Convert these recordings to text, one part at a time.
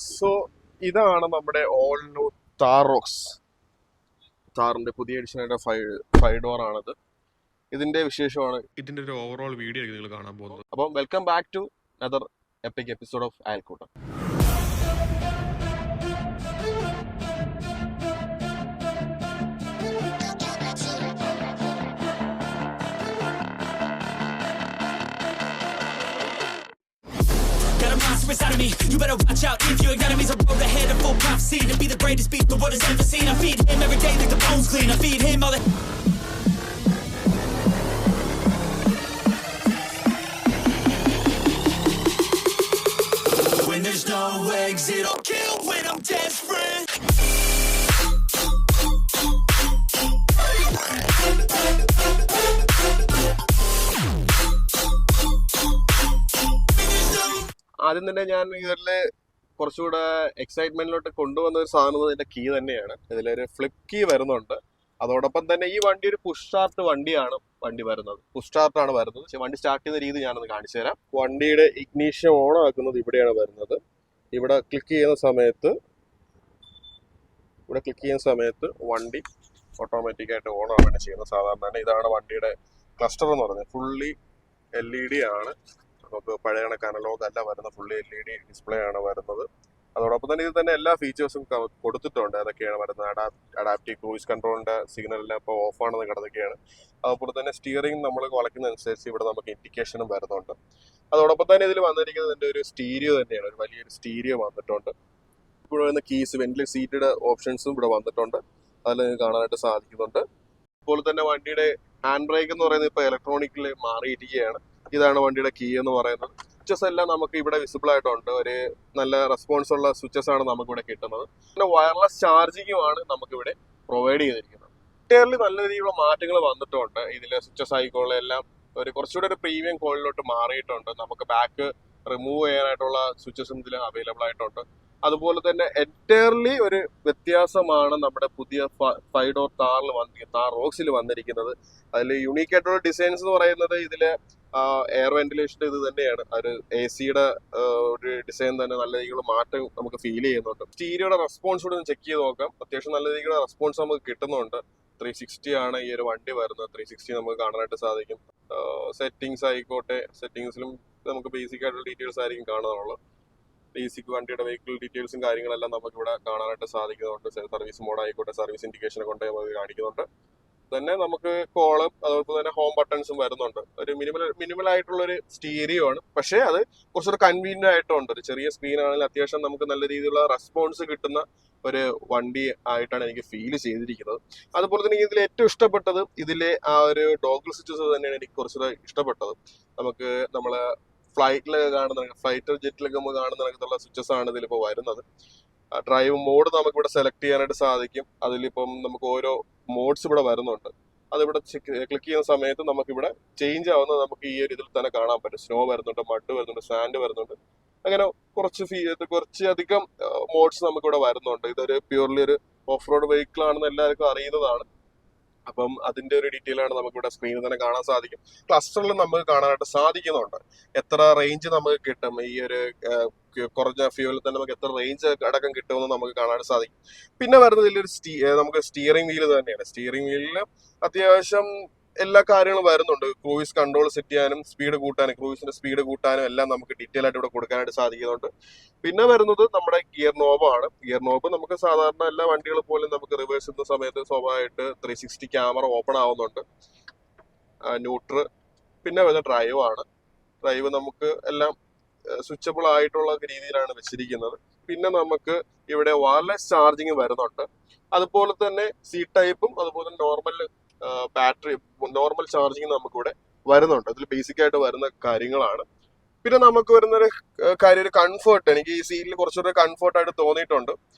So ഇതാണ് നമ്മുടെ all new Thar rocks. താറിന്റെ പുതിയ എഡിഷനായിട്ട് ഫൈവ് ഡോർ ആണത്. ഇതിന്റെ വിശേഷമാണ്, ഇതിന്റെ ഒരു ഓവറോൾ വീഡിയോ നിങ്ങൾ കാണാൻ പോകുന്നത്. അപ്പം welcome back to another epic episode of Ayalkoottam. Inside of me, you better watch out. If your enemy's a road ahead of full prophecy to be the greatest beast the world has ever seen. I feed him every day like the bones clean. I feed him all the. When there's no exit, I'll kill when I'm desperate. ആദ്യം തന്നെ ഞാൻ ഇതില് കുറച്ചുകൂടെ എക്സൈറ്റ്മെന്റിലോട്ട് കൊണ്ടുവന്ന ഒരു സാധനം ഇതിന്റെ key തന്നെയാണ്. ഇതിലൊരു ഫ്ലിപ്പ് കീ വരുന്നുണ്ട്. അതോടൊപ്പം തന്നെ ഈ വണ്ടി ഒരു പുഷ് സ്റ്റാർട്ട് വണ്ടിയാണ് വരുന്നത്. പുഷ് സ്റ്റാർട്ടാണ് വരുന്നത്. പക്ഷെ വണ്ടി സ്റ്റാർട്ട് ചെയ്യുന്ന രീതി ഞാനൊന്ന് കാണിച്ചു തരാം. വണ്ടിയുടെ ഇഗ്നീഷൻ ഓൺ ആക്കുന്നത് ഇവിടെയാണ് വരുന്നത്. ഇവിടെ ക്ലിക്ക് ചെയ്യുന്ന സമയത്ത് വണ്ടി ഓട്ടോമാറ്റിക്കായിട്ട് ഓൺ ആവുകയാണ് ചെയ്യുന്നത്. സാധാരണ തന്നെ ഇതാണ് വണ്ടിയുടെ ക്ലസ്റ്റർ എന്ന് പറയുന്നത്. ഫുള്ളി LED ആണ്. നമുക്ക് പഴയ കണക്ക് അനലോഗ് അല്ല വരുന്നത്, ഫുള്ളി LED ഡിസ്പ്ലേ ആണ് വരുന്നത്. അതോടൊപ്പം തന്നെ ഇത് തന്നെ എല്ലാ ഫീച്ചേഴ്സും കൊടുത്തിട്ടുണ്ട്. അതൊക്കെയാണ് വരുന്നത്. അഡാപ്റ്റീവ് ക്രൂയിസ് കൺട്രോളിന്റെ സിഗ്നലിന് ഇപ്പോൾ ഓഫ് ആണെന്ന് കിടന്നൊക്കെയാണ്. അതുപോലെ തന്നെ സ്റ്റിയറിംഗ് നമ്മൾ വളയ്ക്കുന്നതനുസരിച്ച് ഇവിടെ നമുക്ക് ഇൻഡിക്കേഷനും വരുന്നുണ്ട്. അതോടൊപ്പം തന്നെ ഇതിൽ വന്നിരിക്കുന്നതിന്റെ ഒരു സ്റ്റീരിയോ തന്നെയാണ്. ഒരു വലിയൊരു സ്റ്റീരിയോ വന്നിട്ടുണ്ട്. ഇവിടെ വരുന്ന കീസ്, വെന്റിൽ സീറ്റഡ് ഓപ്ഷൻസും ഇവിടെ വന്നിട്ടുണ്ട്. അതിൽ നിങ്ങൾക്ക് കാണാനായിട്ട് സാധിക്കുന്നുണ്ട്. അതുപോലെ തന്നെ വണ്ടിയുടെ ഹാൻഡ് ബ്രേക്ക് എന്ന് പറയുന്നത് ഇപ്പോൾ ഇലക്ട്രോണിക്കിൽ മാറിയിരിക്കുകയാണ്. ഇതാണ് വണ്ടിയുടെ കീ എന്ന് പറയുന്നത്. സ്വിച്ചസ് എല്ലാം നമുക്ക് ഇവിടെ വിസിബിൾ ആയിട്ടുണ്ട്. ഒരു നല്ല റെസ്പോൺസ് ഉള്ള സ്വിച്ചസ് ആണ് നമുക്കിവിടെ കിട്ടുന്നത്. പിന്നെ വയർലെസ് ചാർജിങ്ങുമാണ് നമുക്കിവിടെ പ്രൊവൈഡ് ചെയ്തിരിക്കുന്നത്. ഡീറ്റെയിലിൽ നല്ല രീതിയിലുള്ള മാറ്റങ്ങൾ വന്നിട്ടുണ്ട്. ഇതിലെ സ്വിച്ചസ് ആയിക്കോളെ എല്ലാം കുറച്ചുകൂടെ ഒരു പ്രീമിയം ക്വാളിറ്റിയിലോട്ട് മാറിയിട്ടുണ്ട്. നമുക്ക് ബാക്ക് റിമൂവ് ചെയ്യാനായിട്ടുള്ള സ്വിച്ചസും ഇതിൽ അവൈലബിൾ ആയിട്ടുണ്ട്. അതുപോലെ തന്നെ എൻറ്റയർലി ഒരു വ്യത്യാസമാണ് നമ്മുടെ പുതിയ 5 ഡോർ താർ റോക്സിൽ വന്നിരിക്കുന്നത്. അതിൽ യുണീക്ക് ആയിട്ടുള്ള ഡിസൈൻസ് എന്ന് പറയുന്നത് ഇതിലെ എയർ വെന്റിലേഷന്റെ ഇത് തന്നെയാണ്. ഒരു AC-യുടെ ഒരു ഡിസൈൻ തന്നെ നല്ല രീതിയിലുള്ള മാറ്റം നമുക്ക് ഫീൽ ചെയ്യുന്നുണ്ട്. സ്റ്റീരിയോയുടെ റെസ്പോൺസ് കൂടി ഒന്ന് ചെക്ക് ചെയ്ത് നോക്കാം. അത്യാവശ്യം നല്ല രീതിയിലുള്ള റെസ്പോൺസ് നമുക്ക് കിട്ടുന്നുണ്ട്. 360 ആണ് ഈ ഒരു വണ്ടി വരുന്നത്. 360 നമുക്ക് കാണാനായിട്ട് സാധിക്കും. സെറ്റിംഗ്സ് ആയിക്കോട്ടെ, സെറ്റിംഗ്സിലും നമുക്ക് ബേസിക് ആയിട്ടുള്ള ഡീറ്റെയിൽസ് ആയിരിക്കും കാണാനുള്ളത്. ബേസിക് വണ്ടിയുടെ വെഹിക്കിൾ ഡീറ്റെയിൽസും കാര്യങ്ങളെല്ലാം നമുക്ക് ഇവിടെ കാണാനായിട്ട് സാധിക്കുന്നുണ്ട്. സർവീസ് മോഡ് ആയിക്കോട്ടെ, സർവീസ് ഇൻഡിക്കേഷൻ കൊണ്ട് നമുക്ക് കാണിക്കുന്നുണ്ട്. തന്നെ നമുക്ക് കോളും അതുപോലെ തന്നെ ഹോം ബട്ടൺസും വരുന്നുണ്ട്. ഒരു മിനിമൽ ആയിട്ടുള്ള ഒരു സ്റ്റീരിയോ ആണ്. പക്ഷേ അത് കുറച്ചൊരു കൺവീനിയന്റ് ആയിട്ടുണ്ട്. ഒരു ചെറിയ സ്ക്രീൻ ആണെങ്കിൽ അത്യാവശ്യം നമുക്ക് നല്ല രീതിയിലുള്ള റെസ്പോൺസ് കിട്ടുന്ന ഒരു വണ്ടി ആയിട്ടാണ് എനിക്ക് ഫീൽ ചെയ്തിരിക്കുന്നത്. അതുപോലെ തന്നെ ഇതിൽ ഏറ്റവും ഇഷ്ടപ്പെട്ടത് ഇതിലെ ആ ഒരു ഡോഗിൾ സ്വിച്ചസ് തന്നെയാണ് എനിക്ക് കുറച്ചുകൂടെ ഇഷ്ടപ്പെട്ടത്. നമുക്ക് നമ്മള് ഫ്ലൈറ്റ് ജെറ്റിലൊക്കെ നമ്മൾ കാണുന്ന സ്വിച്ചസ് ആണ് ഇതിലിപ്പോൾ വരുന്നത്. ഡ്രൈവ് മോഡ് നമുക്ക് ഇവിടെ സെലക്ട് ചെയ്യാനായിട്ട് സാധിക്കും. അതിലിപ്പം നമുക്ക് ഓരോ മോഡ്സ് ഇവിടെ വരുന്നുണ്ട്. അതിവിടെ ക്ലിക്ക് ചെയ്യുന്ന സമയത്ത് നമുക്കിവിടെ ചേഞ്ച് ആവുന്നത് നമുക്ക് ഈ ഒരു ഇതിൽ തന്നെ കാണാൻ പറ്റും. സ്നോ വരുന്നുണ്ട്, മഡ് വരുന്നുണ്ട്, സാൻഡ് വരുന്നുണ്ട്. അങ്ങനെ കുറച്ചധികം മോഡ്സ് നമുക്കിവിടെ വരുന്നുണ്ട്. ഇതൊരു പ്യൂർലി ഒരു ഓഫ് റോഡ് വെഹിക്കിൾ ആണെന്ന് എല്ലാവർക്കും അറിയുന്നതാണ്. അപ്പം അതിന്റെ ഒരു ഡീറ്റെയിൽ ആണ് നമുക്കിവിടെ സ്ക്രീനിൽ തന്നെ കാണാൻ സാധിക്കും. ക്ലസ്റ്ററിൽ നമുക്ക് കാണാനായിട്ട് സാധിക്കുന്നുണ്ട്. എത്ര റേഞ്ച് നമുക്ക് കിട്ടും, ഈ ഒരു കുറഞ്ഞ ഫ്യൂവലിൽ തന്നെ നമുക്ക് എത്ര റേഞ്ച് അടക്കം കിട്ടുമെന്ന് നമുക്ക് കാണാൻ സാധിക്കും. പിന്നെ വരുന്നത് ഇതിലൊരു നമുക്ക് സ്റ്റിയറിംഗ് വീല് തന്നെയാണ്. സ്റ്റിയറിംഗ് വീലിൽ അത്യാവശ്യം എല്ലാ കാര്യങ്ങളും വരുന്നുണ്ട്. ക്രൂയിസ് കൺട്രോൾ സെറ്റ് ചെയ്യാനും സ്പീഡ് കൂട്ടാനും ക്രൂയിസിന്റെ സ്പീഡ് കൂട്ടാനും എല്ലാം നമുക്ക് ഡീറ്റെയിൽ ആയിട്ട് ഇവിടെ കൊടുക്കാനായിട്ട് സാധിക്കുന്നുണ്ട്. പിന്നെ വരുന്നത് നമ്മുടെ ഗിയർ നോബാണ്. ഗിയർ നോബ് നമുക്ക് സാധാരണ എല്ലാ വണ്ടികൾ പോലും നമുക്ക് റിവേഴ്സ് ചെയ്യുന്ന സമയത്ത് സ്വാഭാവികമായിട്ട് 360 ക്യാമറ ഓപ്പൺ ആവുന്നുണ്ട്. ന്യൂട്രൽ പിന്നെ വരുന്ന ഡ്രൈവ് നമുക്ക് എല്ലാം സ്വിച്ചബിൾ ആയിട്ടുള്ള രീതിയിലാണ് വെച്ചിരിക്കുന്നത്. പിന്നെ നമുക്ക് ഇവിടെ വയർലെസ് ചാർജിങ് വരുന്നുണ്ട്. അതുപോലെ തന്നെ C ടൈപ്പും അതുപോലെ തന്നെ നോർമൽ ചാർജിങ് നമുക്കിവിടെ വരുന്നുണ്ട്. അതിൽ ബേസിക് ആയിട്ട് വരുന്ന കാര്യങ്ങളാണ്. പിന്നെ നമുക്ക് വരുന്നൊരു കാര്യം, ഒരു കംഫർട്ട്. എനിക്ക് ഈ സീറ്റിൽ കുറച്ചുകൂടെ കംഫർട്ടായിട്ട് തോന്നിയിട്ടുണ്ട്.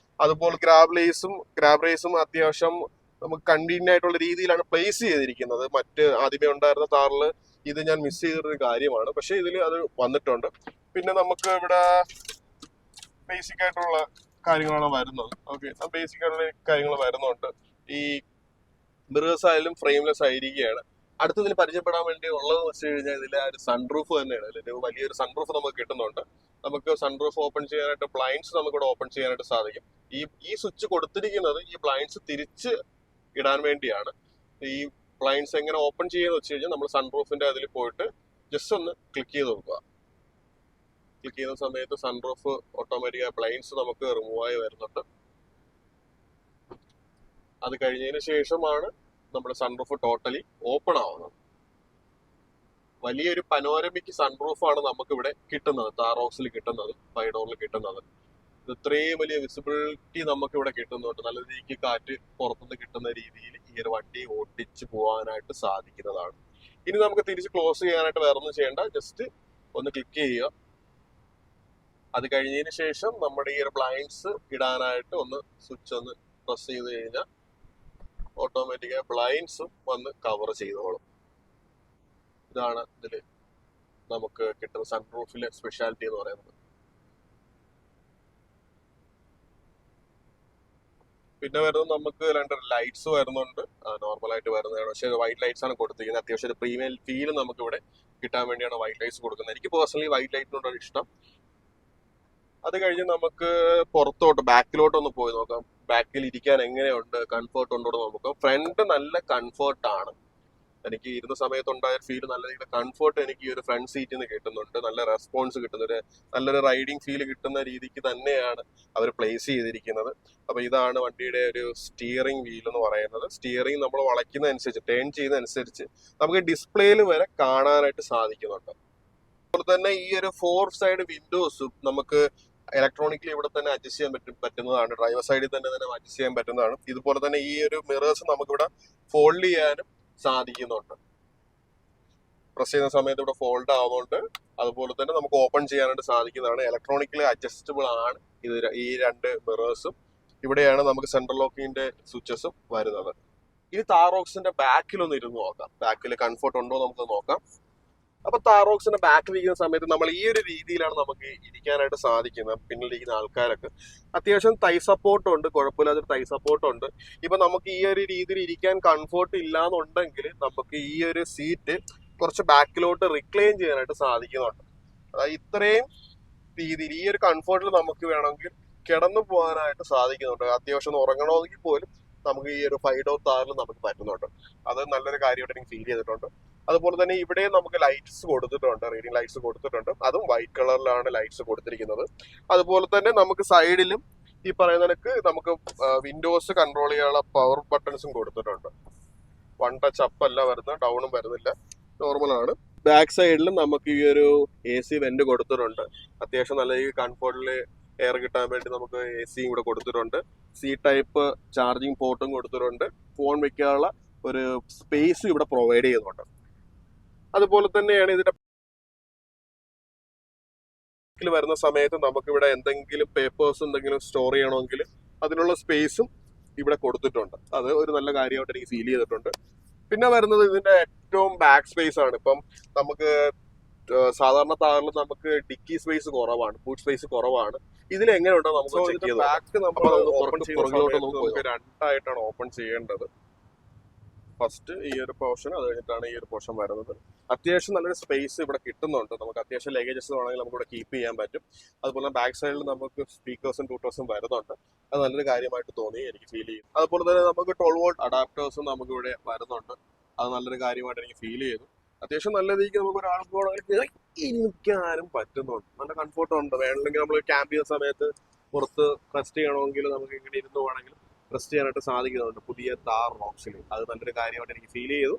അതുപോലെ ഗ്രാബ് റേസും അത്യാവശ്യം നമുക്ക് കൺവീനിയന്റ് ആയിട്ടുള്ള രീതിയിലാണ് പ്ലേസ് ചെയ്തിരിക്കുന്നത്. ആദ്യമേ ഉണ്ടായിരുന്ന താറിൽ ഇത് ഞാൻ മിസ് ചെയ്തൊരു കാര്യമാണ്. പക്ഷെ ഇതിൽ അത് വന്നിട്ടുണ്ട്. പിന്നെ നമുക്ക് ഇവിടെ ബേസിക് ആയിട്ടുള്ള കാര്യങ്ങളാണ് വരുന്നത്. ഓക്കെ, ബേസിക് ആയിട്ടുള്ള കാര്യങ്ങൾ വരുന്നുണ്ട്. ഈ മിറേഴ്സ് ആയാലും ഫ്രെയിംലെസ് ആയിരിക്കുകയാണ്. അടുത്തതിൽ പരിചയപ്പെടാൻ വേണ്ടി ഉള്ളതെന്ന് വെച്ച് കഴിഞ്ഞാൽ ഇതിൽ ആ ഒരു സൺറൂഫ് തന്നെയാണ്. ഇതിൽ വലിയൊരു സൺറൂഫ് നമുക്ക് കിട്ടുന്നുണ്ട്. നമുക്ക് സൺറൂഫ് ഓപ്പൺ ചെയ്യാനായിട്ട് ബ്ലൈൻഡ്സ് നമുക്കിവിടെ ഓപ്പൺ ചെയ്യാനായിട്ട് സാധിക്കും. ഈ സ്വിച്ച് കൊടുത്തിരിക്കുന്നത് ഈ ബ്ലൈൻഡ്സ് തിരിച്ച് ഇടാൻ വേണ്ടിയാണ്. ഈ ബ്ലൈൻഡ്സ് എങ്ങനെ ഓപ്പൺ ചെയ്യുന്നത് വെച്ച് കഴിഞ്ഞാൽ നമ്മൾ സൺറൂഫിന്റെ അതിൽ പോയിട്ട് ജസ്റ്റ് ഒന്ന് ക്ലിക്ക് ചെയ്ത് നോക്കുക. ക്ലിക്ക് ചെയ്യുന്ന സമയത്ത് സൺറൂഫ് ഓട്ടോമാറ്റിക് ബ്ലൈൻഡ്സ് നമുക്ക് റിമൂവ് ആയി വരുന്നുണ്ട്. അത് കഴിഞ്ഞതിന് ശേഷമാണ് നമ്മുടെ സൺറൂഫ് ടോട്ടലി ഓപ്പൺ ആവുന്നത്. വലിയൊരു പനോരമിക് സൺറൂഫാണ് നമുക്ക് ഇവിടെ കിട്ടുന്നത്, താറോക്സിൽ കിട്ടുന്നത്, 5 ഡോറിൽ കിട്ടുന്നത്. ഇത് ഇത്രയും വലിയ വിസിബിലിറ്റി നമുക്ക് ഇവിടെ കിട്ടുന്നുണ്ട്. നല്ല രീതിക്ക് കാറ്റ് പുറത്തുനിന്ന് കിട്ടുന്ന രീതിയിൽ ഈ ഒരു വണ്ടി ഓടിച്ച് പോകാനായിട്ട് സാധിക്കുന്നതാണ്. ഇനി നമുക്ക് തിരിച്ച് ക്ലോസ് ചെയ്യാനായിട്ട് വേറെ ഒന്നും ചെയ്യേണ്ട, ജസ്റ്റ് ഒന്ന് ക്ലിക്ക് ചെയ്യുക. അത് കഴിഞ്ഞതിന് ശേഷം നമ്മുടെ ഈ ഒരു ബ്ലൈൻഡ്സ് ഇടാനായിട്ട് ഒന്ന് സ്വിച്ച് ഒന്ന് പ്രസ് ചെയ്ത് കഴിഞ്ഞാൽ ഓട്ടോമാറ്റിക്കായി ബ്ലൈൻഡ്സും വന്ന് കവർ ചെയ്തോളും. ഇതാണ് ഇതിൽ നമുക്ക് കിട്ടുന്ന സൺറൂഫിലെ സ്പെഷ്യാലിറ്റി എന്ന് പറയുന്നത്. പിന്നെ വരുന്നത് നമുക്ക് 2 ലൈറ്റ്സ് വരുന്നുണ്ട്. നോർമലായിട്ട് വരുന്നതാണ്, പക്ഷേ വൈറ്റ് ലൈറ്റ്സ് ആണ് കൊടുത്തിരിക്കുന്നത്. അത്യാവശ്യം ഒരു പ്രീമിയം ഫീൽ നമുക്ക് ഇവിടെ കിട്ടാൻ വേണ്ടിയാണ് വൈറ്റ് ലൈറ്റ്സ് കൊടുക്കുന്നത്. എനിക്ക് പേഴ്സണലി വൈറ്റ് ലൈറ്റിനോടാണ് ഇഷ്ടം. അത് കഴിഞ്ഞ് നമുക്ക് പുറത്തോട്ട് ബാക്കിലോട്ട് ഒന്ന് പോയി നോക്കാം. ബാക്കിൽ ഇരിക്കാൻ എങ്ങനെയുണ്ട്, കംഫർട്ട് ഉണ്ടോ നോക്കാം. ഫ്രണ്ട് നല്ല കംഫർട്ടാണ്. എനിക്ക് ഇരുന്ന സമയത്തുണ്ടായ ഫീൽ നല്ല രീതിയിൽ കംഫർട്ട് എനിക്ക് ഈ ഒരു ഫ്രണ്ട് സീറ്റിൽ നിന്ന് കിട്ടുന്നുണ്ട്. നല്ല റെസ്പോൺസ് കിട്ടുന്ന നല്ലൊരു റൈഡിങ് ഫീൽ കിട്ടുന്ന രീതിക്ക് തന്നെയാണ് അവർ പ്ലേസ് ചെയ്തിരിക്കുന്നത്. അപ്പൊ ഇതാണ് വണ്ടിയുടെ ഒരു സ്റ്റിയറിംഗ് വീൽ എന്ന് പറയുന്നത്. സ്റ്റിയറിംഗ് നമ്മൾ വളയ്ക്കുന്നതനുസരിച്ച്, ടേൺ ചെയ്യുന്നതനുസരിച്ച് നമുക്ക് ഡിസ്പ്ലേയിൽ വരെ കാണാനായിട്ട് സാധിക്കുന്നുണ്ട്. അതുപോലെ തന്നെ ഈ ഒരു 4 സൈഡ് വിൻഡോസും നമുക്ക് ഇലക്ട്രോണിക്കലി ഇവിടെ തന്നെ അഡ്ജസ്റ്റ് ചെയ്യാൻ പറ്റുന്നതാണ്. ഡ്രൈവർ സൈഡിൽ തന്നെ അഡ്ജസ്റ്റ് ചെയ്യാൻ പറ്റുന്നതാണ്. ഇതുപോലെ തന്നെ ഈ ഒരു മിറേഴ്സ് നമുക്കിവിടെ ഫോൾഡ് ചെയ്യാനും സാധിക്കുന്നുണ്ട്. പ്രസ് ചെയ്യുന്ന സമയത്ത് ഇവിടെ ഫോൾഡ് ആവുന്നുണ്ട്. അതുപോലെ തന്നെ നമുക്ക് ഓപ്പൺ ചെയ്യാനായിട്ട് സാധിക്കുന്നതാണ്. ഇലക്ട്രോണിക്കലി അഡ്ജസ്റ്റബിൾ ആണ് ഈ 2 മിറേഴ്സും. ഇവിടെയാണ് നമുക്ക് സെൻട്രൽ ലോക്കിന്റെ സ്വിച്ചസും വരുന്നത്. ഇനി താറോക്സിന്റെ ബാക്കിൽ ഒന്ന് ഇരുന്ന് നോക്കാം. ബാക്കിൽ കംഫർട്ട് ഉണ്ടോ നമുക്ക് നോക്കാം. അപ്പൊ താറോക്സിന്റെ ബാക്കിൽ ഇരിക്കുന്ന സമയത്ത് നമ്മൾ ഈ ഒരു രീതിയിലാണ് നമുക്ക് ഇരിക്കാനായിട്ട് സാധിക്കുന്നത്. പിന്നിലിരിക്കുന്ന ആൾക്കാരൊക്കെ അത്യാവശ്യം തൈ സപ്പോർട്ട് ഉണ്ട്, കുഴപ്പമില്ലാത്തൊരു തൈ സപ്പോർട്ട് ഉണ്ട്. ഇപ്പൊ നമുക്ക് ഈ ഒരു രീതിയിൽ ഇരിക്കാൻ കംഫർട്ട് ഇല്ലാന്നുണ്ടെങ്കിൽ നമുക്ക് ഈ ഒരു സീറ്റ് കുറച്ച് ബാക്കിലോട്ട് റിക്ലൈൻ ചെയ്യാനായിട്ട് സാധിക്കുന്നുണ്ട്. അതായത് ഇത്രയും രീതിയിൽ ഈ ഒരു കംഫർട്ടിൽ നമുക്ക് വേണമെങ്കിൽ കിടന്നു പോകാനായിട്ട് സാധിക്കുന്നുണ്ട്. അത്യാവശ്യം ഉറങ്ങണമെങ്കിൽ പോലും നമുക്ക് ഈ ഒരു 5 ഡോർ താറിൽ നമുക്ക് പറ്റുന്നുണ്ട്. അത് നല്ലൊരു കാര്യമായിട്ട് എനിക്ക് ഫീൽ ചെയ്തിട്ടുണ്ട്. അതുപോലെ തന്നെ ഇവിടെ നമുക്ക് ലൈറ്റ്സ് കൊടുത്തിട്ടുണ്ട്, റീഡിംഗ് ലൈറ്റ്സ് കൊടുത്തിട്ടുണ്ട്. അതും വൈറ്റ് കളറിലാണ് ലൈറ്റ്സ് കൊടുത്തിരിക്കുന്നത്. അതുപോലെ തന്നെ നമുക്ക് സൈഡിലും ഈ പറയുന്ന കണക്ക് നമുക്ക് വിൻഡോസ് കൺട്രോൾ ചെയ്യാനുള്ള പവർ ബട്ടൺസും കൊടുത്തിട്ടുണ്ട്. 1 ടച്ച് അപ്പ് അല്ല വരുന്നത്, ഡൗണും വരുന്നില്ല, നോർമലാണ്. ബാക്ക് സൈഡിലും നമുക്ക് ഈ ഒരു AC വെന്റ് കൊടുത്തിട്ടുണ്ട്. അത്യാവശ്യം നല്ല ഈ കംഫർട്ടിൽ എയർ കിട്ടാൻ വേണ്ടി നമുക്ക് AC ഇവിടെ കൊടുത്തിട്ടുണ്ട്. C-ടൈപ്പ് ചാർജിങ് പോർട്ടും കൊടുത്തിട്ടുണ്ട്. ഫോൺ വെക്കാനുള്ള ഒരു സ്പേസ് ഇവിടെ പ്രൊവൈഡ് ചെയ്യുന്നുണ്ട്. അതുപോലെ തന്നെയാണ് ഇതിന്റെ വരുന്ന സമയത്ത് നമുക്കിവിടെ എന്തെങ്കിലും പേപ്പേഴ്സ് എന്തെങ്കിലും സ്റ്റോർ ചെയ്യണമെങ്കിൽ അതിനുള്ള സ്പേസും ഇവിടെ കൊടുത്തിട്ടുണ്ട്. അത് ഒരു നല്ല കാര്യമായിട്ട് എനിക്ക് ഫീൽ ചെയ്തിട്ടുണ്ട്. പിന്നെ വരുന്നത് ഇതിന്റെ ഏറ്റവും ബാക്ക് സ്പേസ് ആണ്. ഇപ്പം നമുക്ക് സാധാരണ താറിൽ നമുക്ക് ഡിക്കി സ്പേസ് കുറവാണ്, ബൂട്ട് സ്പേസ് കുറവാണ്. ഇതിൽ എങ്ങനെയുണ്ടോ നമുക്ക് ചെക്ക് ചെയ്ത് ബാക്ക് നമ്മൾ ഓപ്പൺ പുറകിലോട്ട് നമുക്ക് 2 ആയിട്ടാണ് ഓപ്പൺ ചെയ്യേണ്ടത്. ഫസ്റ്റ് ഈ ഒരു പോർഷൻ, അത് കഴിഞ്ഞിട്ടാണ് ഈ ഒരു പോർഷൻ വരുന്നത്. അത്യാവശ്യം നല്ലൊരു സ്പേസ് ഇവിടെ കിട്ടുന്നുണ്ട്. നമുക്ക് അത്യാവശ്യം ലഗേജസ് വേണമെങ്കിൽ നമുക്ക് ഇവിടെ കീപ്പ് ചെയ്യാൻ പറ്റും. അതുപോലെ ബാക്ക് സൈഡിൽ നമുക്ക് സ്പീക്കേഴ്സും ട്യൂട്ടേഴ്സും വരുന്നുണ്ട്. അത് നല്ലൊരു കാര്യമായിട്ട് തോന്നി, എനിക്ക് ഫീൽ ചെയ്തു. അതുപോലെ തന്നെ നമുക്ക് 12 വോൾട്ട് അഡാപ്റ്റേഴ്സും നമുക്ക് ഇവിടെ വരുന്നുണ്ട്. അത് നല്ലൊരു കാര്യമായിട്ട് എനിക്ക് ഫീൽ ചെയ്തു. അത്യാവശ്യം നല്ല രീതിക്ക് നമുക്ക് ഒരാൾക്ക് ഇരിക്കാനും പറ്റുന്നുണ്ട്. നല്ല കംഫർട്ടുണ്ട്. വേണമെങ്കിൽ നമ്മൾ ക്യാമ്പ് ചെയ്യുന്ന സമയത്ത് പുറത്ത് റെസ്റ്റ് ചെയ്യണമെങ്കിൽ നമുക്ക് ഇങ്ങനെ ഇരുന്ന് പോകണമെങ്കിൽ റെസ്റ്റ് ചെയ്യാനായിട്ട് സാധിക്കുന്നുണ്ട് പുതിയ താർ റോക്സിൽ. അത് നല്ലൊരു കാര്യമായിട്ട് എനിക്ക് ഫീൽ ചെയ്തു.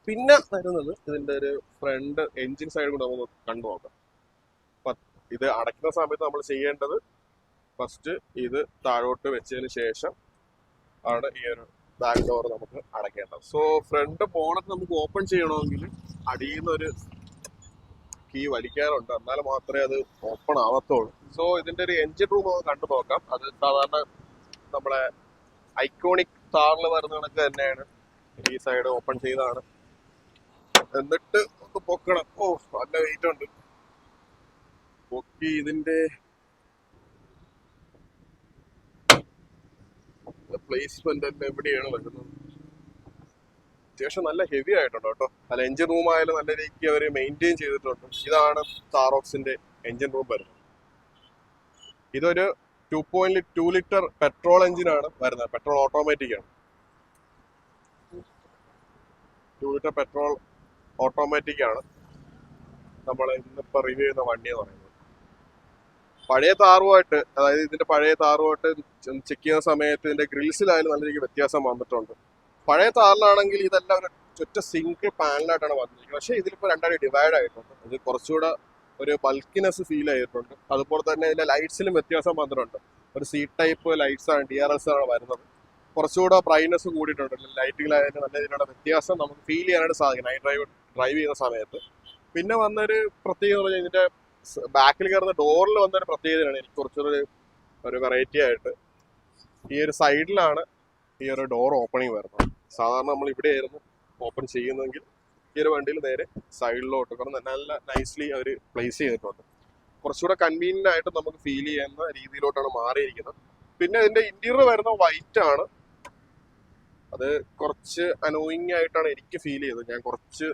പിന്നെ വരുന്നത് ഇതിന്റെ ഒരു ഫ്രണ്ട് എൻജിൻ സൈഡ് കൂടെ നമുക്ക് കണ്ടു നോക്കാം. ഇത് അടയ്ക്കുന്ന സമയത്ത് നമ്മൾ ചെയ്യേണ്ടത് ഫസ്റ്റ് ഇത് താഴോട്ട് വെച്ചതിന് ശേഷം ആണ് ഈ ഒരു ബാക്ക് ഡോർ നമുക്ക് അടയ്ക്കേണ്ടത്. സോ ഫ്രണ്ട് ബോണറ്റ് നമുക്ക് ഓപ്പൺ ചെയ്യണമെങ്കിൽ അടിയിൽ നിന്നൊരു കീ വലിക്കാറുണ്ട്, എന്നാൽ മാത്രമേ അത് ഓപ്പൺ ആവത്തുള്ളൂ. സോ ഇതിന്റെ ഒരു എൻജിൻ റൂം നമുക്ക് കണ്ടു നോക്കാം. അത് സാധാരണ നമ്മുടെ ഐക്കോണിക് താറിൽ വരുന്ന കണക്ക് തന്നെയാണ്. ഈ സൈഡ് ഓപ്പൺ ചെയ്താണ്. എന്നിട്ട് ഒന്ന് പൊക്കണം. ഓ, നല്ല വെയിറ്റ് ഉണ്ട്. പൊക്കി ഇതിന്റെ പ്ലേസ്മെന്റ് എവിടെയാണ് വരുന്നത്? അത്യാവശ്യം നല്ല ഹെവി ആയിട്ടുണ്ട് കേട്ടോ. അല്ല എഞ്ചിൻ റൂം ആയാലും നല്ല രീതിക്ക് അവർ മെയിൻറ്റെയിൻ ചെയ്തിട്ടുണ്ട്. ഇതാണ് താറോക്സിന്റെ എഞ്ചിൻ റൂം വരുന്നത്. ഇതൊരു 2.2 ലിറ്റർ പെട്രോൾ എഞ്ചിനാണ് വരുന്നത്. പെട്രോൾ ഓട്ടോമാറ്റിക് ആണ്. 2 ലിറ്റർ പെട്രോൾ ഓട്ടോമാറ്റിക് ആണ് നമ്മൾ ഇന്നിപ്പോൾ റിവ്യൂ ചെയ്യുന്ന വണ്ടി എന്ന് പറയുന്നത്. പഴയ താറുമായിട്ട്, അതായത് ഇതിന്റെ പഴയ താറുമായിട്ട് ചെക്ക് ചെയ്യുന്ന സമയത്ത് ഇതിന്റെ ഗ്രിൽസിലായാലും നല്ല രീതിക്ക് വ്യത്യാസം വന്നിട്ടുണ്ട്. പഴയ താറിലാണെങ്കിൽ ഇതെല്ലാം ഒരു ഒറ്റ സിംഗിൾ പാനലായിട്ടാണ് വന്നിരിക്കുന്നത്. പക്ഷേ ഇതിലിപ്പോൾ രണ്ടായിട്ട് ഡിവൈഡ് ആയിട്ടുണ്ട്. ഇത് കുറച്ചുകൂടെ ഒരു ബൾക്കിനെസ് ഫീൽ ചെയ്തിട്ടുണ്ട്. അതുപോലെ തന്നെ ഇതിന്റെ ലൈറ്റ്സിലും വ്യത്യാസം വന്നിട്ടുണ്ട്. ഒരു സി ടൈപ്പ് ലൈറ്റ്സ് ആണ്, DRLs ആണ് വരുന്നത്. കുറച്ചുകൂടെ ബ്രൈറ്റ്നസ് കൂടിയിട്ടുണ്ട്. ലൈറ്റിങ്ങിലായാലും നല്ല രീതിയിലുള്ള വ്യത്യാസം നമുക്ക് ഫീൽ ചെയ്യാനായിട്ട് സാധിക്കും നൈറ്റ് ഡ്രൈവ് ചെയ്യുന്ന സമയത്ത്. പിന്നെ വന്നൊരു പ്രത്യേകത എന്ന് പറഞ്ഞാൽ ഇതിന്റെ ബാക്കിൽ കയറുന്ന ഡോറിൽ വന്നൊരു പ്രത്യേകതയാണ് എനിക്ക് കുറച്ചൊരു വെറൈറ്റി ആയിട്ട്. ഈ ഒരു സൈഡിലാണ് ഈ ഒരു ഡോർ ഓപ്പണിങ് വരുന്നത്. സാധാരണ നമ്മൾ ഇവിടെ ആയിരുന്നു ഓപ്പൺ ചെയ്യുന്നതെങ്കിൽ ഈ ഒരു വണ്ടിയിൽ നേരെ സൈഡിലോട്ട് കാരണം നല്ല നൈസ്ലി അവർ പ്ലേസ് ചെയ്തിട്ടുണ്ട്. കുറച്ചുകൂടെ കൺവീനിയന്റ് ആയിട്ട് നമുക്ക് ഫീൽ ചെയ്യുന്ന രീതിയിലോട്ടാണ് മാറിയിരിക്കുന്നത്. പിന്നെ ഇതിന്റെ ഇന്റീരിയർ വരുന്ന വൈറ്റ് ആണ്. അത് കുറച്ച് അനോയിങ് ആയിട്ടാണ് എനിക്ക് ഫീൽ ചെയ്തത്. ഞാൻ കുറച്ച്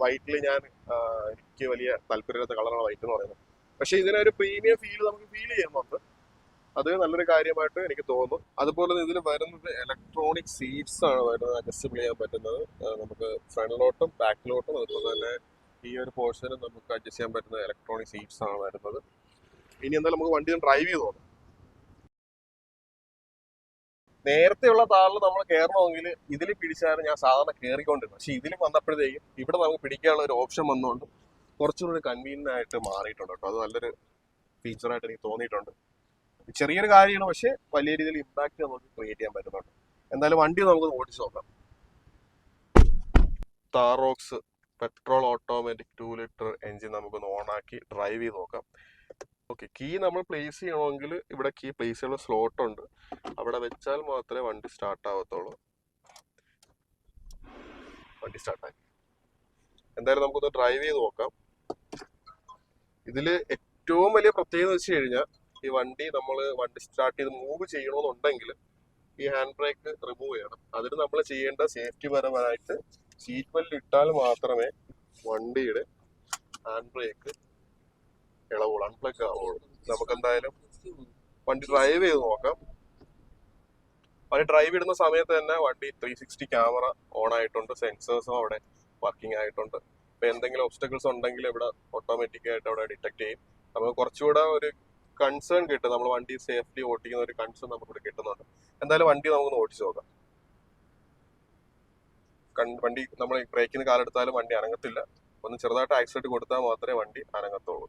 വൈറ്റിൽ എനിക്ക് വലിയ താല്പര്യമില്ലാത്ത കളറാണ് വൈറ്റ് എന്ന് പറയുന്നത്. പക്ഷെ ഇതിനൊരു പ്രീമിയം ഫീൽ നമുക്ക് ഫീൽ ചെയ്യുന്നുണ്ട്. അത് നല്ലൊരു കാര്യമായിട്ട് എനിക്ക് തോന്നുന്നു. അതുപോലെ തന്നെ ഇതിൽ വരുന്നത് ഇലക്ട്രോണിക് സീറ്റ്സ് ആണ് വരുന്നത്, അഡ്ജസ്റ്റബിൾ ചെയ്യാൻ പറ്റുന്നത്. നമുക്ക് ഫ്രണ്ടിലോട്ടും ബാക്കിലോട്ടും അതുപോലെ തന്നെ ഈ ഒരു പോർഷനും നമുക്ക് അഡ്ജസ്റ്റ് ചെയ്യാൻ പറ്റുന്ന ഇലക്ട്രോണിക് സീറ്റ്സ് ആണ് വരുന്നത്. ഇനി എന്തായാലും നമുക്ക് വണ്ടി ഡ്രൈവ് ചെയ്ത് നോക്കാം. നേരത്തെയുള്ള താളിൽ നമ്മൾ കയറണമെങ്കിൽ ഇതിൽ പിടിച്ചാണ് ഞാൻ സാധാരണ കയറിക്കൊണ്ടിരുന്നത്. പക്ഷെ ഇതിൽ വന്നപ്പോഴത്തേക്കും ഇവിടെ നമുക്ക് പിടിക്കാനുള്ള ഒരു ഓപ്ഷൻ വന്നുകൊണ്ട് കുറച്ചുകൂടി കൺവീനിയന്റ് ആയിട്ട് മാറിയിട്ടുണ്ട് കേട്ടോ. അത് നല്ലൊരു ഫീച്ചറായിട്ട് എനിക്ക് തോന്നിയിട്ടുണ്ട്. ചെറിയൊരു കാര്യമാണ്, പക്ഷെ വലിയ രീതിയിൽ ഇമ്പാക്ട് നമുക്ക് ക്രിയേറ്റ് ചെയ്യാൻ പറ്റുന്നുണ്ട്. എന്തായാലും വണ്ടി നമുക്ക് ഓടിച്ചു നോക്കാം. Thar Roxx petrol automatic 2 litre engine നമുക്കൊന്ന് ഓണാക്കി ഡ്രൈവ് ചെയ്ത് നോക്കാം. ഓക്കെ, കീ നമ്മൾ പ്ലേസ് ചെയ്യണമെങ്കിൽ ഇവിടെ കീ പ്ലേസ് ചെയ്യാനുള്ള സ്ലോട്ട് ഉണ്ട്. അവിടെ വെച്ചാൽ മാത്രമേ വണ്ടി സ്റ്റാർട്ട് ആവത്തുള്ളൂ. വണ്ടി സ്റ്റാർട്ടായി. എന്തായാലും നമുക്കൊന്ന് ഡ്രൈവ് ചെയ്ത് നോക്കാം. ഇതിൽ ഏറ്റവും വലിയ പ്രത്യേകത വെച്ച് കഴിഞ്ഞാൽ ഈ വണ്ടി സ്റ്റാർട്ട് ചെയ്ത് മൂവ് ചെയ്യണമെന്നുണ്ടെങ്കിൽ ഈ ഹാൻഡ് ബ്രേക്ക് റിമൂവ് ചെയ്യണം. അതിന് നമ്മൾ ചെയ്യേണ്ട സേഫ്റ്റി പരമായിട്ട് സീറ്റ് ബെൽറ്റ് ഇട്ടാൽ മാത്രമേ വണ്ടിയുടെ ഹാൻഡ് ബ്രേക്ക് ഇളവുള്ളൂ, അൺപ്ലഗ് ആവുള്ളൂ. നമുക്ക് എന്തായാലും വണ്ടി ഡ്രൈവ് ചെയ്ത് നോക്കാം. വണ്ടി ഡ്രൈവ് ഇടുന്ന സമയത്ത് തന്നെ വണ്ടി 360 ക്യാമറ ഓൺ ആയിട്ടുണ്ട്, സെൻസേഴ്സും അവിടെ വർക്കിംഗ് ആയിട്ടുണ്ട്. ഇപ്പൊ എന്തെങ്കിലും ഒബ്സ്റ്റക്കിൾസ് ഉണ്ടെങ്കിൽ ഇവിടെ ഓട്ടോമാറ്റിക് ആയിട്ട് അവിടെ ഡിറ്റക്ട് ചെയ്യും. നമുക്ക് കുറച്ചുകൂടെ ഒരു കൺസേൺ കിട്ടും. നമ്മൾ വണ്ടി സേഫ്ലി ഓടിക്കുന്ന ഒരു കൺസേൺ നമുക്കിവിടെ കിട്ടുന്നുണ്ട്. എന്തായാലും വണ്ടി നമുക്കൊന്ന് ഓടിച്ചു നോക്കാം. വണ്ടി നമ്മൾ ബ്രേക്കിന് കാലെടുത്താലും വണ്ടി അനങ്ങത്തില്ല. ഒന്ന് ചെറുതായിട്ട് ആക്സിഡന്റ് കൊടുത്താൽ മാത്രമേ വണ്ടി അനങ്ങത്തുള്ളൂ.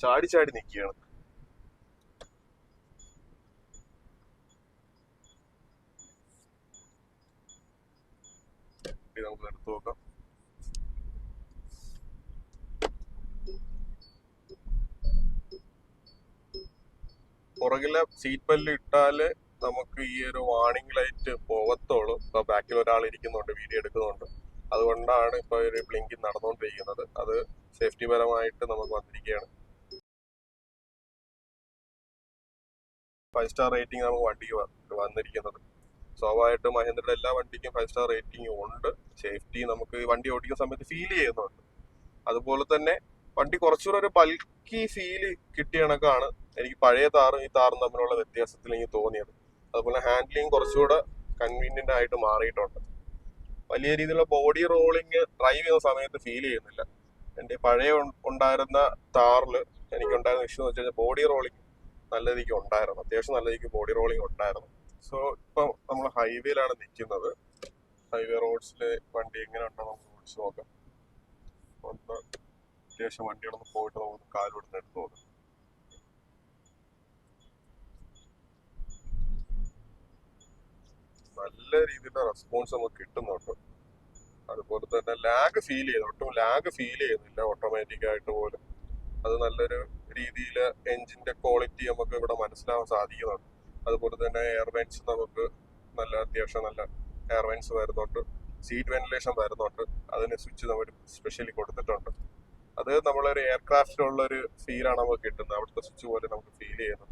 ചാടി ചാടി നിൽക്കുകയാണ്. നമുക്ക് എടുത്തു നോക്കാം. പുറകിലെ സീറ്റ് ബെൽറ്റ് ഇട്ടാല് നമുക്ക് ഈ ഒരു വാർണിംഗ് ലൈറ്റ് പോകത്തുള്ളൂ. ഇപ്പൊ ബാക്കിൽ ഒരാൾ ഇരിക്കുന്നുണ്ട്, വീഡിയോ എടുക്കുന്നുണ്ട്. അതുകൊണ്ടാണ് ഇപ്പൊ ഒരു ബ്ലിങ്കിങ് നടന്നുകൊണ്ടിരിക്കുന്നത്. അത് സേഫ്റ്റി പരമായിട്ട് നമുക്ക് വന്നിരിക്കുകയാണ്. 5 സ്റ്റാർ റേറ്റിംഗ് നമുക്ക് വണ്ടിക്ക് വന്നിരിക്കുന്നത്. സ്വാഭാവികമായിട്ടും മഹേന്ദ്രയുടെ എല്ലാ വണ്ടിക്കും 5 സ്റ്റാർ റേറ്റിംഗ് ഉണ്ട്. സേഫ്റ്റി നമുക്ക് വണ്ടി ഓടിക്കുന്ന സമയത്ത് ഫീൽ ചെയ്യുന്നുണ്ട്. അതുപോലെ തന്നെ വണ്ടി കുറച്ചുകൂടെ ഒരു ബൾക്കി ഫീല് കിട്ടിയ കണക്കാണ് എനിക്ക് പഴയ താറും ഈ താറും തമ്മിലുള്ള വ്യത്യാസത്തിൽ എനിക്ക് തോന്നിയത്. അതുപോലെ ഹാൻഡ്ലിങ് കുറച്ചുകൂടെ കൺവീനിയന്റ് ആയിട്ട് മാറിയിട്ടുണ്ട്. വലിയ രീതിയിലുള്ള ബോഡി റോളിങ് ഡ്രൈവ് ചെയ്യുന്ന സമയത്ത് ഫീൽ ചെയ്യുന്നില്ല. എൻ്റെ പഴയ ഉണ്ടായിരുന്ന താറിൽ എനിക്കുണ്ടായിരുന്ന ഇഷ്യൂ എന്ന് വെച്ച് കഴിഞ്ഞാൽ ബോഡി റോളിങ് നല്ല രീതിക്ക് ഉണ്ടായിരുന്നു. അത്യാവശ്യം നല്ല രീതിക്ക് ബോഡി റോളിങ് ഉണ്ടായിരുന്നു. സോ ഇപ്പം നമ്മൾ ഹൈവേയിലാണ് നിൽക്കുന്നത്. ഹൈവേ റോഡ്സിൽ വണ്ടി എങ്ങനെ ഉണ്ടോ നമുക്ക് ഓടിച്ച് നോക്കാം. ഒന്ന് അത്യാവശ്യം വണ്ടികളൊന്ന് പോയിട്ട് നമുക്ക് കാലോടുന്ന് എടുത്ത് നോക്കാം. നല്ല രീതിയിലുള്ള റെസ്പോൺസ് നമുക്ക് കിട്ടുന്നുണ്ട്. അതുപോലെ തന്നെ ലാഗ് ഫീൽ ചെയ്യുന്നു, ഒട്ടും ലാഗ് ഫീൽ ചെയ്യുന്നില്ല ഓട്ടോമാറ്റിക് ആയിട്ട് പോലും. അത് നല്ലൊരു രീതിയിൽ എഞ്ചിന്റെ ക്വാളിറ്റി നമുക്ക് ഇവിടെ മനസ്സിലാവാൻ സാധിക്കുന്നുണ്ട്. അതുപോലെ തന്നെ എയർവെൻസ് നമുക്ക് അത്യാവശ്യം നല്ല എയർവെൻസ് വരുന്നുണ്ട്. സീറ്റ് വെന്റിലേഷൻ വരുന്നുണ്ട്. അതിന് സ്വിച്ച് നമ്മൾ സ്പെഷ്യലി കൊടുത്തിട്ടുണ്ട്. അത് നമ്മളൊരു എയർക്രാഫ്റ്റിലുള്ള ഒരു ഫീലാണ് നമുക്ക് കിട്ടുന്നത്. അവിടുത്തെ സ്വിച്ച് പോലെ നമുക്ക് ഫീൽ ചെയ്യുന്നത്.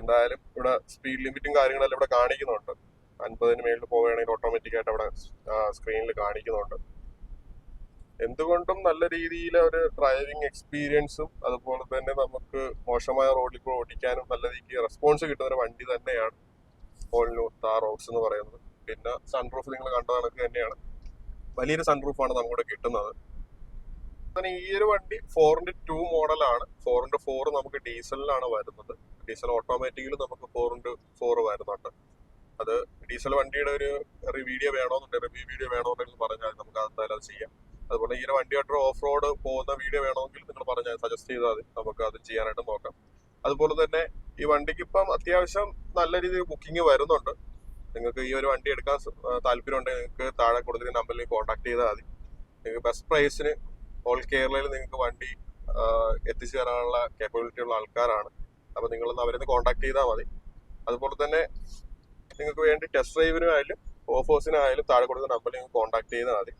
എന്തായാലും ഇവിടെ സ്പീഡ് ലിമിറ്റും കാര്യങ്ങളെല്ലാം ഇവിടെ കാണിക്കുന്നുണ്ട്. 50-ന് മേളിൽ പോവുകയാണെങ്കിൽ ഓട്ടോമാറ്റിക്കായിട്ട് അവിടെ സ്ക്രീനിൽ കാണിക്കുന്നുണ്ട്. എന്തുകൊണ്ടും നല്ല രീതിയിൽ ഒരു ഡ്രൈവിംഗ് എക്സ്പീരിയൻസും അതുപോലെ തന്നെ നമുക്ക് മോശമായ റോഡിൽ കൂടെ ഓടിക്കാനും നല്ല രീതിക്ക് റെസ്പോൺസ് കിട്ടുന്ന ഒരു വണ്ടി തന്നെയാണ് ഓൾ ന്യൂ താർ റോക്സ് എന്ന് പറയുന്നത്. പിന്നെ സൺറൂഫ് നിങ്ങൾ കണ്ട കണക്ക് തന്നെയാണ്, വലിയൊരു സൺറൂഫാണ് നമുക്കിവിടെ കിട്ടുന്നത്. ഈ ഒരു വണ്ടി 4x2 മോഡലാണ്. 4x4 നമുക്ക് ഡീസലിലാണ് വരുന്നത്. ഡീസൽ ഓട്ടോമാറ്റിക്കിൽ നമുക്ക് 4x4 വരുന്നുണ്ട്. അത് ഡീസൽ വണ്ടിയുടെ ഒരു വീഡിയോ വേണമെന്നുണ്ടെങ്കിൽ റിവ്യൂ വീഡിയോ വേണമെന്നുണ്ടെങ്കിൽ പറഞ്ഞാൽ നമുക്ക് എന്തായാലും അത് ചെയ്യാം. അതുപോലെ ഈ ഒരു വണ്ടിയായിട്ട് ഓഫ് റോഡ് പോകുന്ന വീഡിയോ വേണമെങ്കിൽ നിങ്ങൾ പറഞ്ഞാൽ സജസ്റ്റ് ചെയ്താൽ മതി, നമുക്ക് അത് ചെയ്യാനായിട്ട് നോക്കാം. അതുപോലെ തന്നെ ഈ വണ്ടിക്ക് ഇപ്പം അത്യാവശ്യം നല്ല രീതിയിൽ ബുക്കിംഗ് വരുന്നുണ്ട്. നിങ്ങൾക്ക് ഈ ഒരു വണ്ടി എടുക്കാൻ താല്പര്യം ഉണ്ടെങ്കിൽ നിങ്ങൾക്ക് താഴെ കൊടുത്തിരിക്കുന്ന നമ്പറിൽ കോൺടാക്ട് ചെയ്താൽ മതി. നിങ്ങൾക്ക് ബെസ്റ്റ് പ്രൈസിന് ഓൾ കേരളയിൽ നിങ്ങൾക്ക് വണ്ടി എത്തിച്ചു തരാനുള്ള കേപ്പബിലിറ്റി ഉള്ള ആൾക്കാരാണ്. അപ്പോൾ നിങ്ങളൊന്ന് അവരെ കോൺടാക്ട് ചെയ്താൽ മതി. അതുപോലെ തന്നെ നിങ്ങൾക്ക് വേണ്ടി ടെസ്റ്റ് ഡ്രൈവിനായാലും ഓഫേഴ്സിനായാലും താഴെ കൊടുക്കുന്ന നമ്പറിൽ നിങ്ങൾക്ക് കോൺടാക്ട് ചെയ്താൽ മതി.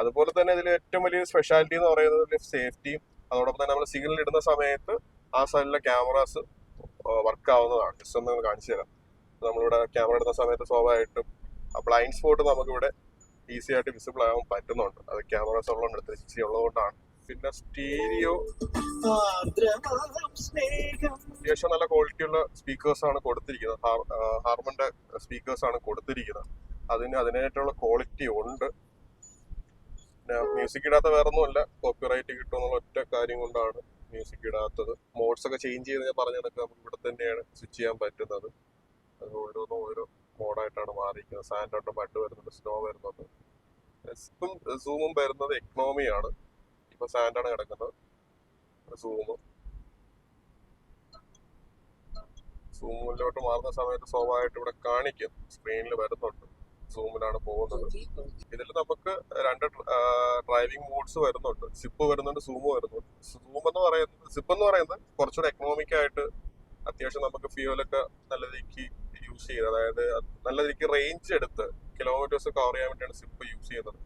അതുപോലെ തന്നെ ഇതിൽ ഏറ്റവും വലിയ സ്പെഷ്യാലിറ്റി എന്ന് പറയുന്നത് സേഫ്റ്റിയും അതോടൊപ്പം തന്നെ നമ്മൾ സിഗ്നൽ ഇടുന്ന സമയത്ത് ആ സൈഡിലെ ക്യാമറാസ് വർക്ക് ആവുന്നതാണ്. ജസ്റ്റ് ഒന്ന് കാണിച്ചു തരാം. നമ്മളിവിടെ ക്യാമറ ഇടുന്ന സമയത്ത് സ്വാഭാവികമായിട്ടും ആ ബ്ലൈൻഡ് സ്പോട്ട് നമുക്കിവിടെ ഈസി ആയിട്ട് വിസിബിൾ ആവാൻ പറ്റുന്നുണ്ട്. അത് ക്യാമറാസ് ഉള്ളതുകൊണ്ട് 360 ഉള്ളതുകൊണ്ടാണ്. പിന്നെ സ്റ്റീരിയോ അത്യാവശ്യം നല്ല ക്വാളിറ്റിയുള്ള സ്പീക്കേഴ്സ് ആണ് കൊടുത്തിരിക്കുന്നത്. ഹാർമന്റെ സ്പീക്കേഴ്സ് ആണ് കൊടുത്തിരിക്കുന്നത്. അതിനായിട്ടുള്ള ക്വാളിറ്റി ഉണ്ട്. മ്യൂസിക് ഇടാത്ത വേറെ ഒന്നുമല്ല, കോപ്പിറൈറ്റ് കിട്ടുമെന്നുള്ള ഒറ്റ കാര്യം കൊണ്ടാണ് മ്യൂസിക് ഇടാത്തത്. മോഡ്സ് ഒക്കെ ചേഞ്ച് ചെയ്ത് ഞാൻ പറഞ്ഞതൊക്കെ നമുക്ക് ഇവിടെ തന്നെയാണ് സ്വിച്ച് ചെയ്യാൻ പറ്റുന്നത്. അത് ഓരോ മോഡായിട്ടാണ് മാറിയിരിക്കുന്നത്. സാൻഡോട്ട് ബഡ് വരുന്നുണ്ട്, സ്നോ വരുന്നുണ്ട്. ഇപ്പം സൂമും വരുന്നത് എക്കണോമിയാണ്. ഇപ്പൊ സാൻഡാണ് കിടക്കുന്നത്. സൂമിലോട്ട് മാറുന്ന സമയത്ത് സ്വാഭാവികമായിട്ട് ഇവിടെ കാണിക്കും, സ്ക്രീനിൽ വരുന്നുണ്ട് സൂമിലാണ് പോകുന്നത്. ഇതിൽ നമുക്ക് 2 ഡ്രൈവിംഗ് മോഡ്സ് വരുന്നുണ്ട്. സിപ്പ് വരുന്നുണ്ട്, സൂം വരുന്നുണ്ട്. സിപ്പ് എന്ന് പറയുന്നത് കുറച്ചുകൂടെ എക്കണോമിക് ആയിട്ട് അത്യാവശ്യം നമുക്ക് ഫ്യൂലൊക്കെ നല്ല രീതിക്ക് യൂസ് ചെയ്ത്, അതായത് നല്ല രീതിക്ക് റേഞ്ച് എടുത്ത് കിലോമീറ്റേഴ്സ് കവർ ചെയ്യാൻ വേണ്ടിയാണ് സിപ്പ് യൂസ് ചെയ്യുന്നത്.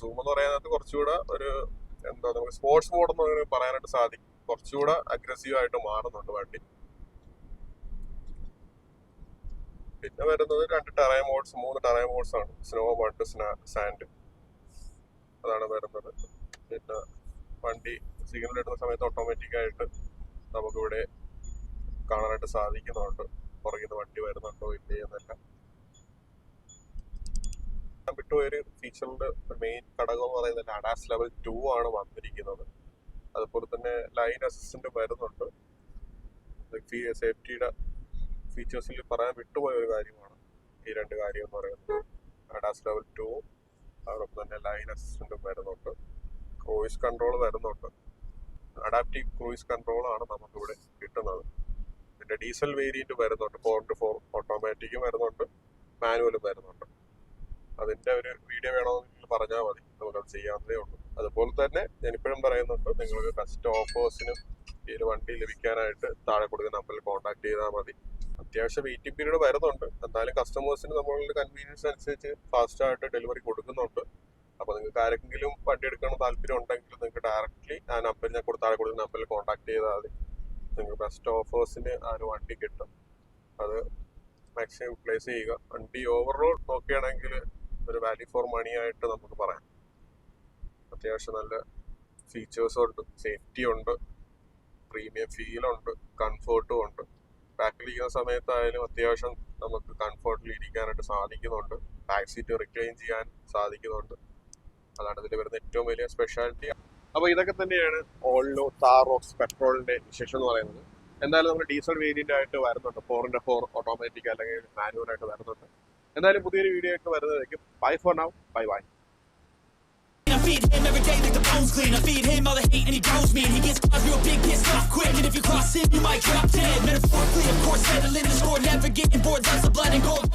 സൂം എന്ന് പറയുന്നത് കുറച്ചുകൂടെ നമുക്ക് സ്പോർട്സ് മോഡ് എന്ന് പറയാനായിട്ട് സാധിക്കും. കുറച്ചുകൂടെ അഗ്രസീവ് ആയിട്ട് മാറുന്നുണ്ട് വണ്ടി. പിന്നെ വരുന്നത് 2 ടെറൈൻ മോഡ്സ്, 3 ടെറൈൻ മോഡ്സ് ആണ്. സ്നോ, മഡ്, സാൻഡ്, അതാണ് വരുന്നത്. പിന്നെ വണ്ടി സിഗ്നൽ ഇടുന്ന സമയത്ത് ഓട്ടോമാറ്റിക് ആയിട്ട് നമുക്കിവിടെ കാണാനായിട്ട് സാധിക്കുന്നുണ്ട് പുറകിൽ നിന്ന് വണ്ടി വരുന്നുണ്ടോ ഇല്ലേ എന്നല്ല. വിട്ടുപോയൊരു ഫീച്ചറിന്റെ മെയിൻ ഘടകം എന്ന് പറയുന്നത് ADAS ലെവൽ 2 ആണ് വന്നിരിക്കുന്നത്. അതുപോലെ തന്നെ ലൈൻ അസിസ്റ്റന്റ് വരുന്നുണ്ട്. സേഫ്റ്റിയുടെ ഫീച്ചേഴ്സിൽ പറയാൻ വിട്ടുപോയ ഒരു കാര്യമാണ് ഈ 2 കാര്യം എന്ന് പറയുന്നത്. ADAS ലെവൽ 2 അതോടൊപ്പം തന്നെ ലൈൻ അസിസ്റ്റന്റും വരുന്നുണ്ട്. ക്രൂയിസ് കൺട്രോൾ വരുന്നുണ്ട്. അഡാപ്റ്റീവ് ക്രൂയിസ് കൺട്രോൾ ആണ് നമുക്കിവിടെ കിട്ടുന്നത്. പിന്നെ ഡീസൽ വേരിയന്റ് വരുന്നുണ്ട്. 4x4 ഓട്ടോമാറ്റിക്കും വരുന്നുണ്ട്, മാനുവലും വരുന്നുണ്ട്. അതിന്റെ ഒരു വീഡിയോ വേണമെങ്കിൽ പറഞ്ഞാൽ മതി, നമുക്കത് ചെയ്യാവുന്നതേ ഉള്ളൂ. അതുപോലെ തന്നെ ഞാനിപ്പോഴും പറയുന്നുണ്ട്, നിങ്ങൾക്ക് ബെസ്റ്റ് ഓഫേഴ്സിനും ഈ ഒരു വണ്ടി ലഭിക്കാനായിട്ട് താഴെ കൊടുക്കുന്ന നമ്പറിൽ കോൺടാക്ട് ചെയ്താൽ മതി. അത്യാവശ്യം വെയിറ്റിംഗ് പീരീഡ് വരുന്നുണ്ട്. എന്നാലും കസ്റ്റമേഴ്സിന് നമ്മളുടെ കൺവീനിയൻസ് അനുസരിച്ച് ഫാസ്റ്റ് ആയിട്ട് ഡെലിവറി കൊടുക്കുന്നുണ്ട്. അപ്പോൾ നിങ്ങൾക്ക് ആരെങ്കിലും വണ്ടി എടുക്കണം താല്പര്യം ഉണ്ടെങ്കിൽ നിങ്ങൾക്ക് ഡയറക്റ്റ്ലി ആ നമ്പർ ഞാൻ താഴെ കൊടുക്കുന്ന നമ്പറിൽ കോൺടാക്ട് ചെയ്താൽ മതി. നിങ്ങൾക്ക് ബെസ്റ്റ് ഓഫേഴ്സിന് ആ ഒരു വണ്ടി കിട്ടും. അത് മാക്സിമം യൂട്ടിലൈസ് ചെയ്യുക. വണ്ടി ഓവറോൾ നോക്കുകയാണെങ്കിൽ ഒരു വാല്യൂ ഫോർ മണി ആയിട്ട് നമുക്ക് പറയാം. അത്യാവശ്യം നല്ല ഫീച്ചേഴ്സും ഉണ്ട്, സേഫ്റ്റി ഉണ്ട്, പ്രീമിയം ഫീലുണ്ട്, കംഫർട്ടും ഉണ്ട്. ബാക്കിൽ ഇരിക്കുന്ന സമയത്തായാലും അത്യാവശ്യം നമുക്ക് കംഫർട്ടിൽ ഇരിക്കാനായിട്ട് സാധിക്കുന്നുണ്ട്. ബാക്ക് സീറ്റ് റിക്ലൈൻ ചെയ്യാൻ സാധിക്കുന്നുണ്ട്. അതാണ് ഇതിൽ വരുന്ന ഏറ്റവും വലിയ സ്പെഷ്യാലിറ്റി. അപ്പോൾ ഇതൊക്കെ തന്നെയാണ് ഓൾ ന്യൂ താർ റോക്സ് പെട്രോളിന്റെ വിശേഷം എന്ന് പറയുന്നത്. എന്തായാലും നമ്മൾ ഡീസൽ വേരിയന്റ് ആയിട്ട് വരുന്നുണ്ട്. 4x4 ഓട്ടോമാറ്റിക് അല്ലെങ്കിൽ മാനുവൽ ആയിട്ട് വരുന്നുണ്ട്. എന്തായാലും പുതിയൊരു വീഡിയോ ആയിട്ട് വരുന്നതായിരിക്കും. Bye for now, bye bye. I feed him every day like the bones clean. I feed him all the hate and he grows me. And he gets caught real big, pissed off quick. And if you cross him, you might drop dead. Metaphorically, of course, settling the score. Never getting bored, that's the blood and gold.